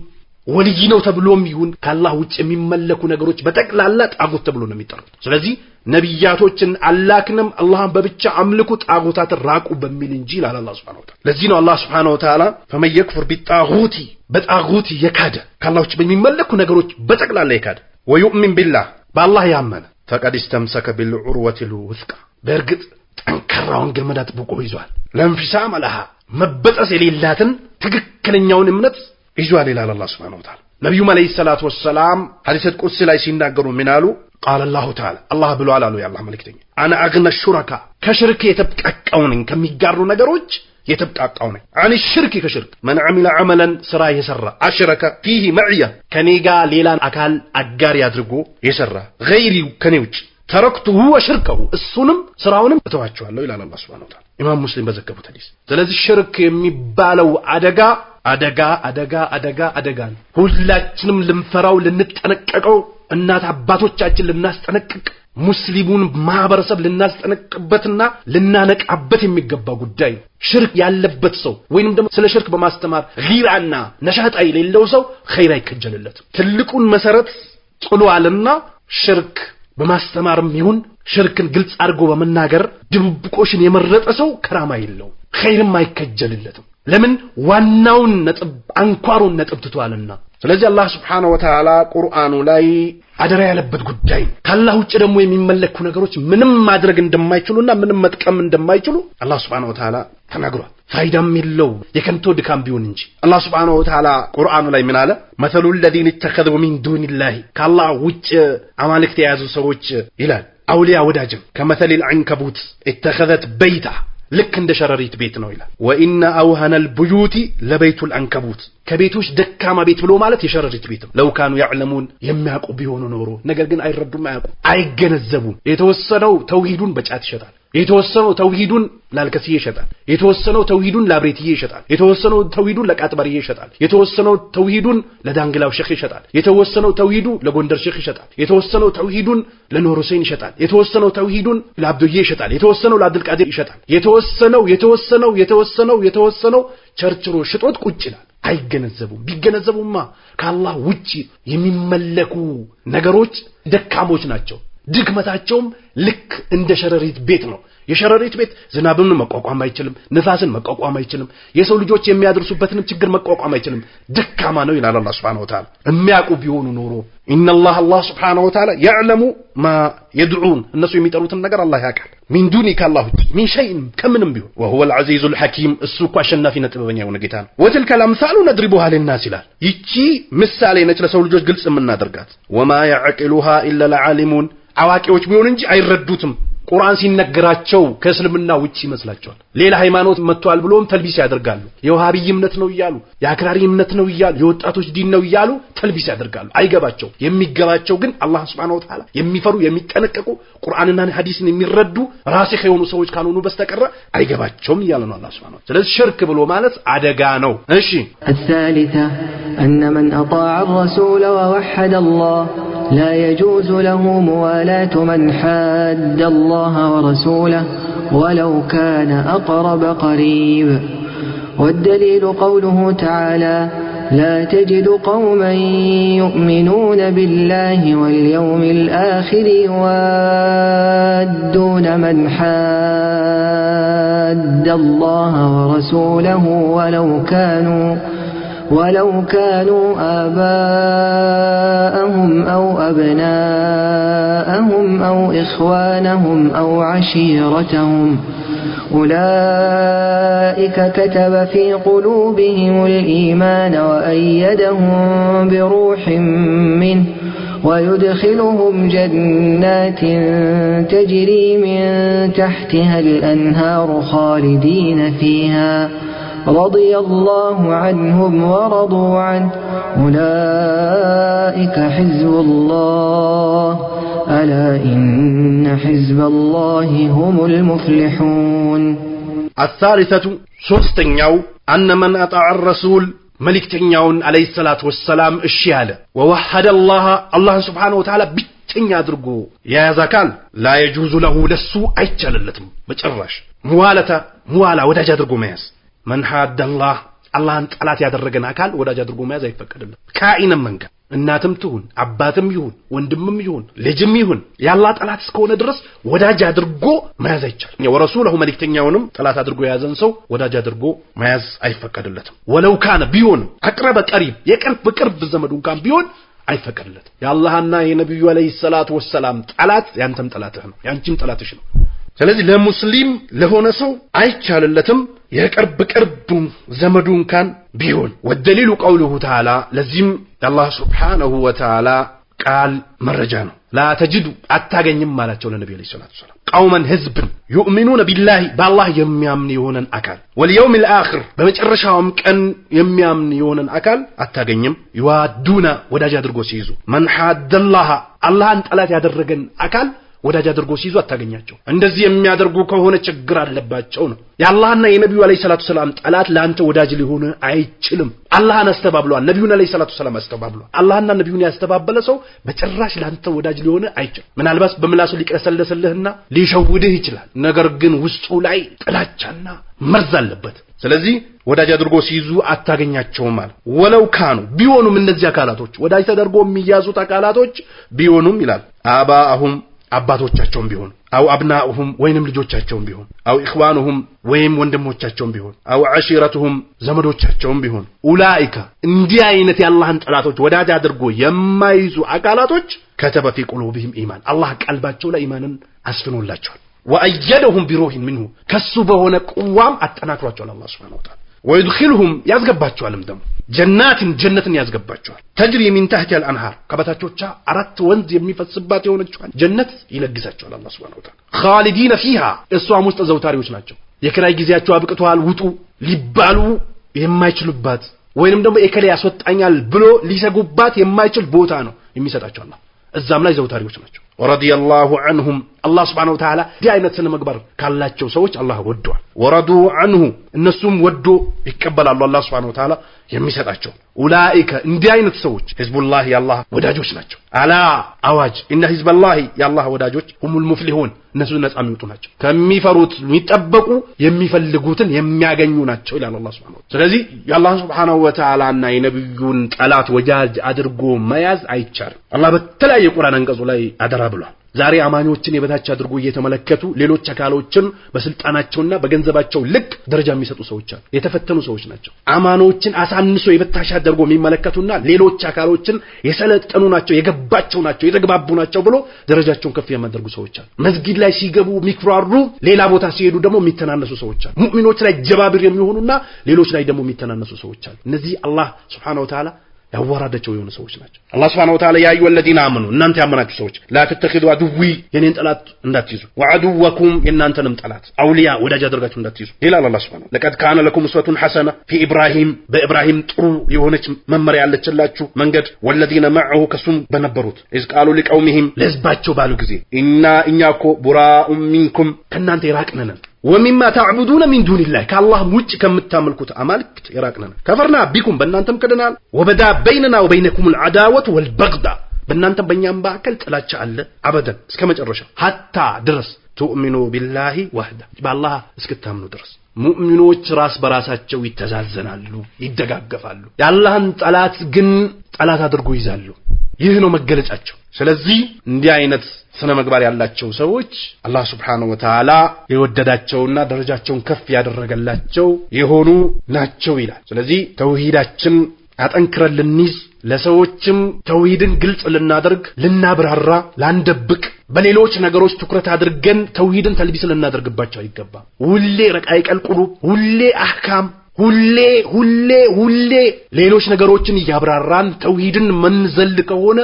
ወልይ ነው ተብሎም ይሁን ከአላህ ውጭ የሚመለኩ ነገሮች በጠቅላላ ጣጉት ተብሎ ነው የሚጠሩት። ስለዚህ ነብያቶችን አላክንም አላህን በብቻ አምልኩ ጣጉታት ራቁ በሚል እንጂ ይላል አላህ Subhanahu Wa Ta'ala። ለዚህ ነው አላህ Subhanahu Wa Ta'ala فمن يكفر بالطاغوت በጣጉት የካደ ከአላህ ውጭ በሚመለኩ ነገሮች በጠቅላላ የካደ ويؤمن بالله በአላህ ያመነ فقد استمسك بالعروة الوثقى በእርግጥ ጠንካራውን ገመድ አጥብቆ ይዟል። ለንፊሳም ለሃ መበጠስ የሌላትን ትክክለኛውን እምነት ይዟል ይላል አላህ Subhanahu Wa Ta'ala። ነብዩ አለይሂ ሰላቱ ወሰላም ሐዲስ ቁድስ ላይ ሲናገሩ ምን አሉ? قال الله تعالى الله ብሎ አላሉ ያላህ መልእክተኛ انا اغنى الشركاء ከሽርክ የተብቃቃው ነኝ ከሚጋሩ ነገሮች የተብቃቃው ነኝ። عن الشرك ከሽርክ من عمل عملا ስራ የሰራ አሽረከ فيه معيه ከኔ ጋር ሌላን አካል አጋር ያድርጎ የሰራ غيري ከኔ ውጭ ተረክቱሁ ወሽርከሁ እሱንም ስራውንም እተዋቸዋለሁ ይላል አላህ Subhanahu Wa Ta'ala። ኢማም ሙስሊም በዘገቡት ሐዲስ። ስለዚህ ሽርክ የሚባለው አደጋ ነው። ሁላችንም ልንፈራው ልንጠነቀቀው እናት አባቶቻችን ልናስጠነቅቅ ሙስሊሙን ማህበረሰብ ልናስጠነቅበትና ልናነቃበት የሚገባ ጉዳይ ነው። ሽርክ ያለበት ሰው ወይንም ደግሞ ስለ ሽርክ በማስተማር ጊራና ነሻጣ የሌለው ሰው ኸይር አይከጀልለትም። ትልቁን መሰረት ጥሏልና ሽርክ በማስተማርም ይሁን ሽርክን ግልጽ አድርጎ በመናገር ድብቆሽን የመረጠ ሰው ከራማ የለው ኸይርም አይከጀልለትም ለምን ዋናውን ነጥብ አንኳሩን ነጥብ ትቷልና ስለዚህ አላህ Subhanahu Wa Ta'ala ቁርአኑ ላይ አደራ ያለበት ጉዳይ ካላህ ውጭ ደግሞ የሚመለኩ ነገሮች ምንም ማድረግ እንደማይችሉና ምንም መጥቀም እንደማይችሉ አላህ Subhanahu Wa Ta'ala ተናግሯል ፋይዳም የለው የከንቱ ድካም ቢሆን እንጂ አላህ Subhanahu Wa Ta'ala ቁርአኑ ላይ ምን አለ مثل الذين اتخذوا من دون الله ካላህ ውጭ አማልክት የያዙ ሰዎች ይላል አውሊያ ወዳጅም ከመثل العنكبوت اتخذت بيتا ልክ እንደ ሸረሪት ቤት ነው ይላል ወኢነ አውሃነል ቡዩቲ ለበይቱል አንከቡት ከቤቶች ደካማ ቤት ብሎ ማለት የሸረሪት ቤት ነው ለው ካኑ ያዕለሙን የሚያውቁ ቢሆኑ ኖሮ ነገር ግን አይረዱም አያውቁም አይገነዘቡም የተወሰነው ተውሂዱን በጫት ይሸጣል የተወሰነው ተውሂዱን ላልከሲዬ ይሸጣል የተወሰነው ተውሂዱን ላብሬትዬ ይሸጣል የተወሰነው ተውሂዱን ለቃጥበርዬ ይሸጣል የተወሰነው ተውሂዱን ለዳንግላው ሼክ ይሸጣል የተወሰነው ተውሂዱ ለጎንደር ሼክ ይሸጣል የተወሰነው ተውሂዱን ለኑር ሁሴን ይሸጣል የተወሰነው ተውሂዱን ለአብዱዬ ይሸጣል የተወሰነው ለአብዱልቃዲር ይሸጣል የተወሰነው ቸርችሮ ሽጦት ቁጭ ይላል አይገነዘቡም ቢገነዘቡማ ከአላህ ውጪ የሚመለኩ ነገሮች ደካሞች ናቸው ድክመታቸውም ልክ እንደ ሸረሪት ቤት ነው የሸረሪት ቤት ዝናብን መቋቋም አይችልም ንፋስን መቋቋም አይችልም የሰው ልጆች የሚያደርሱበትን ችግር መቋቋም አይችልም ደካማ ነው ይላል አላህ Subhanahu Wa Ta'ala የሚያውቁ ቢሆኑ ኖሮ ኢነላህ አላህ Subhanahu Wa Ta'ala يعلم ما يدعون እነሱ የሚጠሩትን ነገር አላህ ያውቃል من دوني كالله من شيء ከምንም ቢሆን وهو العزيز الحكيم እሱ እኮ አሸናፊና ጥበበኛ የሆነ ጌታ ነው وتلك الامثال نضربها للناس ይላል ይቺ ምሳሌ ነች ለሰው ልጆች ግልጽ የምናደርጋት وما يعقلها الا العالمون አዋቂዎች ቢሆን እንጂ አይረዱትም ቁርአን ሲነገራቸው ከእስልምና ውጪ ይመስላቸዋል ሌላ ሃይማኖት መጥቷል ብሎም ተልቢስ ያደርጋሉ የወሃቢይ እምነት ነው ይያሉ የአክራሪ እምነት ነው ይያሉ የወጣቶች ዲን ነው ይያሉ ተልቢስ ያደርጋሉ አይገባቸው የሚገባቸው ግን አላህ Subhanahu Wa Ta'ala የሚፈሩ የሚጠነቀቁ ቁርአንና ሐዲስን የሚረዱ ራስህ የሆኑ ሰዎች ካልሆኑ በስተቀር አይገባቸውም ይያሉ ነው አላህ Subhanahu Wa Ta'ala ስለዚህ ሽርክ ብሎ ማለት አደጋ ነው እሺ الثالثة أن من أطاع الرسول ووحد الله لا يجوز له موالاة من حاد الله ورسوله ولو كان أقرب قريب والدليل قوله تعالى لا تجد قوما يؤمنون بالله واليوم الآخر يوادون من حاد الله ورسوله ولو كانوا آباءهم أو أبناءهم أو إخوانهم أو عشيرتهم أولئك كتب في قلوبهم الإيمان وأيدهم بروح منه ويدخلهم جنات تجري من تحتها الأنهار خالدين فيها رضي الله عنهم ورضوا عنه أولئك حزب الله ألا إن حزب الله هم المفلحون الثالثة ሶስተኛው أن من أطاع الرسول መልእክተኛውን عليه الصلاة والسلام الشهادة ووحد الله سبحانه وتعالى ብቸኛ አድርጎ ያያዛካል لا يجوز له ለሱ አይቻለለትም በጭራሽ ሙዋላ ወዳጅ አድርጎ መያዝ من حاد الله ጠላት ያደረገን አካል ወዳጅ አድርጎ መያዝ አይፈቀድም ካኢነም መንጋ እናትም ትሁን አባትም ይሁን ወንድምም ይሁን ልጅም ይሁን ያላህ ጠላት እስከሆነ ድረስ ወዳጅ አድርጎ መያዝ አይቻልም ወረሱለሁ መልእክተኛውንም ጠላት አድርጎ ያዘን ሰው ወዳጅ አድርጎ መያዝ አይፈቀድለትም ወለው ካነ ቢሆን አቅረበ ቀሪብ የቅርብ ዘመዱን ካን ቢሆን አይፈቀድለትም ያላህና የነብዩ አለይሂ ሰላቱ ወሰላም ጠላት ያንተም ጠላትህ ነው ያንቺም ጠላትሽ ነው ስለዚህ ለሙስሊም ለሆነ ሰው አይቻልለትም የቅርብ ዘመዱን ካን ቢሆን ወደሊሉ ቀውሉሁ ተዓላ ለዚህም አላህ Subhanahu Wa Ta'ala ቃል መረጃ ነው لا تجد አታገኝም ማለቸው ለነብዩ አለይሂ ሰላቱ ወሰላም قوما ህዝብን يؤمنون بالله بالله የሚያምን የሆነን አካል واليوم الآخر በመጨረሻውም ቀን የሚያምን የሆነን አካል አታገኝም ይዋዱና ወዳጅ አድርጎ ሲይዙ من حاد አላህን ጠላት ያደረገን አካል ወዳጅ አድርጎ ሲይዙ አታገኛቸው እንደዚህ የሚያደርጉ ከሆነ ችግር አለባቸው ነው ያላህና የነብዩ አለይሂ ሰላቱ ሰላም ጠላት ለአንተ ወዳጅ ሊሆን አይችልም አላህን አስተባብሏል ነብዩን አለይሂ ሰላቱ ሰላም አስተባብሏል አላህና ነብዩን ያስተባበለ ሰው በጭራሽ ለአንተ ወዳጅ ሊሆን አይችልም ምናልባት በምላሱ ሊቀሰለሰልህና ሊሸውድህ ይችላል ነገር ግን ውስጡ ላይ ጥላቻና መርዝ አለበት ስለዚህ ወዳጅ አድርጎ ሲይዙ አታገኛቸውም ማለት ወለው ካኑ ቢሆኑም እነዚህ አካላቶች ወዳጅ ተደርጎ የሚያዙት አካላቶች ቢሆኑም ይላል አባአሁም አባቶቻቸውም ቢሆን አው አብናኡሁም ወይንም ልጆቻቸውም ቢሆን አው ኢኽዋኑሁም ወይም ወንድሞቻቸውም ቢሆን አው አሺረቱሁም ዘመዶቻቸውም ቢሆን ኡላኢከ እንዲህ አይነት የአላህን ጠላቶች ወዳጅ አድርጎ የማይዙ አካላቶች ከተበ ፊ ቁሉብሂም ኢማን አላህ ቀልባቸው ላይ ኢማንን አስፍኖላቸዋል ወአየደሁም ቢሩሂን ሚንሁ ከሱ በሆነ ቁዋም አጠናክሯቸዋል አላህ Subhanahu Wa Ta'ala ወይድኺልሁም ያስገባቸዋልም ደግሞ ጀነትን ያስገባቸዋል ተጅሪ ሚን ተህቲ አልአንሃር ከበታቾቿ 4 ወንዝ የሚፈስባት የሆነችዋን ጀነት ይለግሳቸዋል አላህ Subhanahu Wa Ta'ala ኻሊዲነ ፊሃ እሷም ውስጥ ዘውታሪዎች ናቸው የክራይ ጊዜያቸው አብቅቷል ውጡ ሊባሉ የማይችሉባት ወይንም ደግሞ እከለ ያስወጣኛል ብሎ ሊሰጉባት የማይችል ቦታ ነው የሚሰጣቸው አላህ እዛም ላይ ዘውታሪዎች ናቸው ወረዲየላሁ ዐንሁም አላህ Subhanahu Wa Ta'ala ዲያይነት ስነ መግባር ካላቸው ሰዎች አላህ ወዷል ወረዱ ዐንሁ እነሱም ወዶ ይቀበላሉ አላህ Subhanahu Wa Ta'ala የሚሰጣቸው ኡላኢከ እንዲህ አይነት ሰዎች ህዝቡላህ ያላህ ወዳጆች ናቸው አላ አዋጅ ኢነ ህዝበላህ ያላህ ወዳጆች ሁሙል ሙፍሊሁን እነሱ ነፃ የሚወጡ ናቸው ከሚፈሩት የሚጠበቁ የሚፈልጉትን የሚያገኙ ናቸው ይላል አላህ Subhanahu Wa Ta'ala ስለዚህ ያላህ Subhanahu Wa Ta'ala እና የነብዩን ጠላት ወዳጅ አድርጎ መያዝ አይቻልም አላህ በተለያየ ቁርአን አንቀጹ ላይ አደራ ብሏል ዛሬ አማኞችን የበታች አድርጎ እየተመለከቱ ሌሎች አካሎችን በስልጣናቸውና በገንዘባቸው ልክ ደረጃ የሚሰጡ ሰዎች አሉ የተፈተኑ ሰዎች ናቸው አማኖችን አሳንሶ የበታች አድርጎ የሚመለከቱና ሌሎች አካሎችን የሰለጠኑ ናቸው የገባቸው ናቸው የተግባቡ ናቸው ብሎ ደረጃቸውን ከፍ የሚያደርጉ ሰዎች አሉ መስጊድ ላይ ሲገቡ ሚክራሩ ሌላ ቦታ ሲሄዱ ደግሞ የሚተናነሱ ሰዎች አሉ ሙእሚኖች ላይ ጀባብር የሚሆኑና ሌሎች ላይ ደግሞ የሚተናነሱ ሰዎች አሉ እነዚህ አላህ Subhanahu Wa Ta'ala ያዋራዳቸው የሆኑ ሰዎች ናቸው አላህ Subhanahu Wa Ta'ala ያ አዩሀ الذين آمنوا እናንተ ያመናችሁ ሰዎች لا تتخذوا عدوي የኔን ጠላት እንዳትይዙ وعدوكم የናንተንም ጠላት አውሊያ ወዳጅ አድርጋችሁ እንዳትይዙ ይላል አላህ Subhanahu لقد كان لكم أسوة حسنة في إبراهيم በኢብራሂም ጥሩ የሆነች መመሪያ ያለችላችሁ መንገድ والذين معه ከሱም በነበሩት إذ قالوا لقومهم ለህዝባቸው ባሉ ጊዜ እኛኮ براء منكم ከናንተ ይራቅነን ومما تعبدون من دون الله كالله وجه كمتاملكوت امالكت يراقنا كفرنا بكم بنانتم كدنال وبدا بيننا وبينكم العداوه والبغضاء بنانتم بنيام باكل ጥላቻ አለ አበደን እስከ መጨረሻ hatta ድረስ تؤمنوا بالله وحده بالله እስከታምኑ ድረስ ሙእሚኖች ራስ በራሳቸው ይተዛዘናሉ ይደጋገፋሉ ያላህን ጠላት ግን ጠላት አድርጎ ይዛሉ ይህ ነው መገለጫቸው ስለዚህ እንዲህ አይነት ስነ መግባር ያላቸው ሰዎች አላህ Subhanahu Wa Ta'ala የወደዳቸውና ደረጃቸውን ከፍ ያደረገላቸው የሆኑ ናቸው ይላል ስለዚህ ተውሂዳችን አጠንክረን ልንይዝ ለሰዎችም ተውሂድን ግልጽ ልናደርግ ልናብራራ ላንደብቅ በሌሎች ነገሮች ትኩረት አድርገን ተውሂድን ተልቢስ ልናደርግባቸው አይገባም ሁሌ ረቃይ ቀልቁሉ ሁሌ አህካም ሁሌ ሌሎች ነገሮችን ያብራራን ተውሂድን መንዘል ከሆነ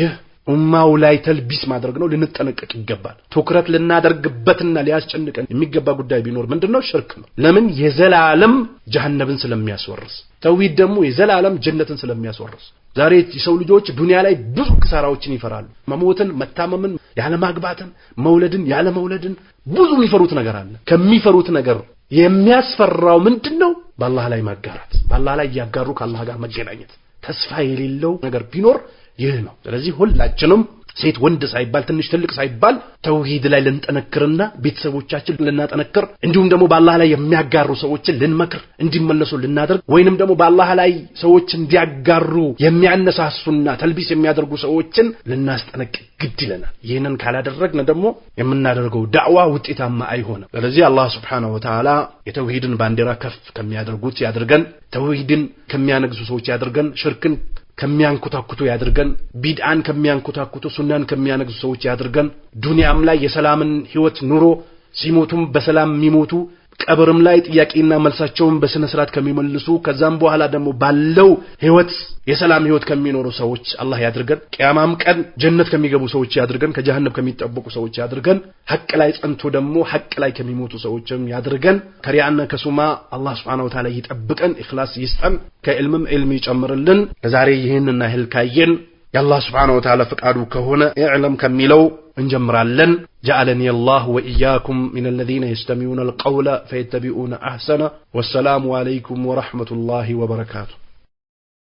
ይህ ኡማው ላይ ተልቢስ ማድረግ ነው ልንጠነቀቅ ይገባል ትኩረት ልናደርግበትና ሊያስጨንቀን የሚገባ ጉዳይ ቢኖር ምንድነው ሽርክ ነው ለምን የዘላለም ጀሃነምን ስለሚያስወርስ ተውሂድ ደግሞ የዘላለም ጀነትን ስለሚያስወርስ ዛሬ የሰው ልጆች ዱንያ ላይ ብዙ ክሳራዎችን ይፈራሉ መሞትን መታመምን ያለ ማግባትን መውለድን ያለ መውለድን ብዙ የሚፈሩት ነገር አለ ከሚፈሩት ነገር የሚያስፈራው ምንድነው በአላህ ላይ ማጋራት በአላህ ላይ ያጋሩ ከአላህ ጋር መገናኘት ተስፋ የሌለው ነገር ቢኖር ይህ ነው ስለዚህ ሁላችንም ሴት ወንድ ሳይባል ትንሽ ትልቅ ሳይባል ተውሂድ ላይ ልንጠነክርና ቤተሰቦቻችን ልናጠነክር እንዲሁም ደግሞ በአላህ ላይ የሚያጋሩ ሰዎችን ልንመክር እንዲመለሱ ልናደርግ ወይንም ደግሞ በአላህ ላይ ሰዎች እንዲያጋሩ የሚያነሳሱና ተልቢስ የሚያደርጉ ሰዎችን ልናስጠነቅቅ ግድ ይለናል ይህንን ካላደረግን ደግሞ የምናደርገው ዳዕዋ ውጤታማ አይሆንም ስለዚህ አላህ Subhanahu Wa Ta'ala የተውሂድን ባንዲራ ከፍ ከሚያደርጉት ያድርገን ተውሂድን ከሚያነግሱ ሰዎች ያድርገን ሽርክን ከሚያንኩታኩቱ ያድርገን ቢድአን ከሚያንኩታኩቱ ሱናን ከሚያነግሱ ሰዎች ያድርገን ዱንያም ላይ የሰላምን ህይወት ኑሮ ሲሞቱም በሰላም የሚሞቱ ቀብርም ላይ ጥያቄና መልሳቸውን በስነ ስርዓት ከሚመልሱ ከዛም በኋላ ደግሞ ባለው ህይወት የሰላም ህይወት ከሚኖሩ ሰዎች አላህ ያድርገን ቂያማም ቀን ጀነት ከሚገቡ ሰዎች ያድርገን ከጀሃነም ከሚጠበቁ ሰዎች ያድርገን ሐቅ ላይ ጸንቶ ደግሞ ሐቅ ላይ ከሚሞቱ ሰዎችም ያድርገን ከሪያና ከሱማ አላህ Subhanahu Wa Ta'ala ይጠብቀን ኢኽላስ ይስጠን ከዕልምም ዕልም ይጨምርልን ለዛሬ ይሄንና ህል ካየን يالله سبحانه وتعالى فقادو كهنا اعلم كميلو انجمرالن جعلني الله وإياكم من الذين يستمعون القول فيتبعون أحسنه والسلام عليكم ورحمة الله وبركاته